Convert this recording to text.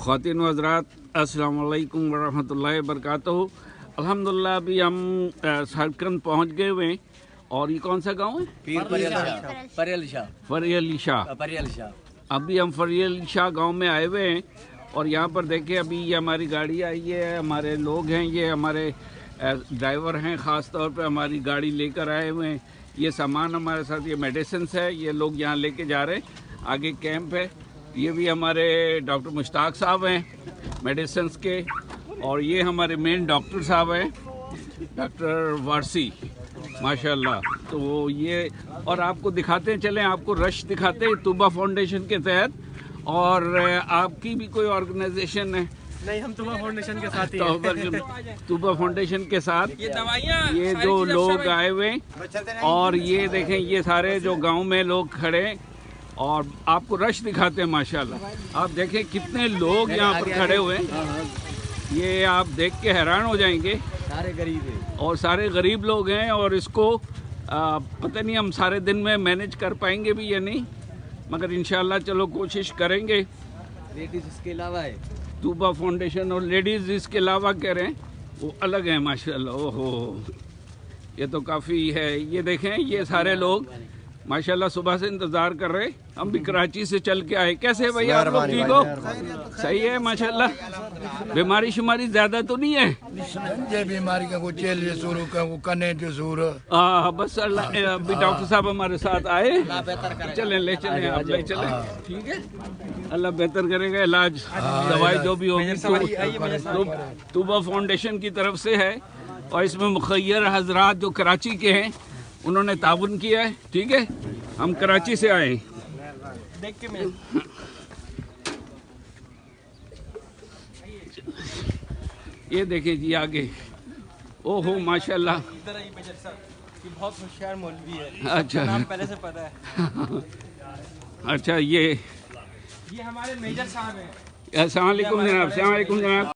ख़वातीन व हज़रात अस्सलाम वालेकुम वरहमतुल्लाहि वबरकातुहू। अल्हम्दुलिल्लाह अभी हम सरकंद पहुँच गए हुए हैं। और ये कौन सा गांव है? फरियल शाह। अभी हम फरियल शाह गांव में आए हुए हैं और यहाँ पर देखें अभी ये हमारी गाड़ी आई है, हमारे लोग हैं, ये हमारे ड्राइवर हैं, ख़ास तौर पे हमारी गाड़ी लेकर आए हुए हैं। ये सामान हमारे साथ, ये मेडिसिन्स है, ये लोग यहाँ लेके जा रहे हैं। आगे कैंप है, ये भी हमारे डॉक्टर मुश्ताक साहब हैं मेडिसिन्स के, और ये हमारे मेन डॉक्टर साहब हैं डॉक्टर वारसी माशाल्लाह। तो ये और आपको दिखाते हैं, चलें आपको रश दिखाते हैं तूबा फाउंडेशन के तहत। और आपकी भी कोई ऑर्गेनाइजेशन है? नहीं, हम तूबा फाउंडेशन के साथ ही हैं। तूबा फाउंडेशन के साथ ये जो लोग आए हुए, और ये देखें ये सारे जो गांव में लोग खड़े, और आपको रश दिखाते हैं माशाल्लाह। आप देखें कितने लोग यहाँ पर खड़े हुए हैं, ये आप देख के हैरान हो जाएंगे। सारे गरीब हैं और सारे गरीब लोग हैं, और इसको पता नहीं हम सारे दिन में मैनेज कर पाएंगे भी या नहीं, मगर इंशाल्लाह चलो कोशिश करेंगे। लेडीज इसके अलावा है, तूबा फाउंडेशन और लेडीज़ इसके अलावा कह रहे हैं वो अलग है माशाल्लाह। ओहो, ये तो काफ़ी है। ये देखें ये सारे लोग माशाल्लाह सुबह से इंतज़ार कर रहे। हम भी कराची से चल के आए। कैसे है भैया, आप लोग ठीक हो? सही है माशाल्लाह। बीमारी शुमारी ज़्यादा तो नहीं है? ये बीमारी का वो चेल जो शुरू का वो कने जो शुरू बस अल्लाह। अभी डॉक्टर साहब हमारे साथ आए, चलें ले चलें, आप ले चलें, ठीक है। अल्लाह बेहतर करेगा, इलाज दवाई जो भी होगी तूबा फाउंडेशन की तरफ से है। और इसमें मुखय्यर हजरात जो कराची के हैं उन्होंने ताउन किया है, ठीक है। हम कराची से आए। देख के मैं ये देखें जी आगे, ओहो माशाल्लाह। इधर आइए मेजर साहब, ये बहुत होशियार मौलवी है। अच्छा, नाम पहले से पता है। अच्छा, ये हमारे मेजर साहब हैं। अस्सलाम वालेकुम जनाब। अस्सलाम वालेकुम जनाब।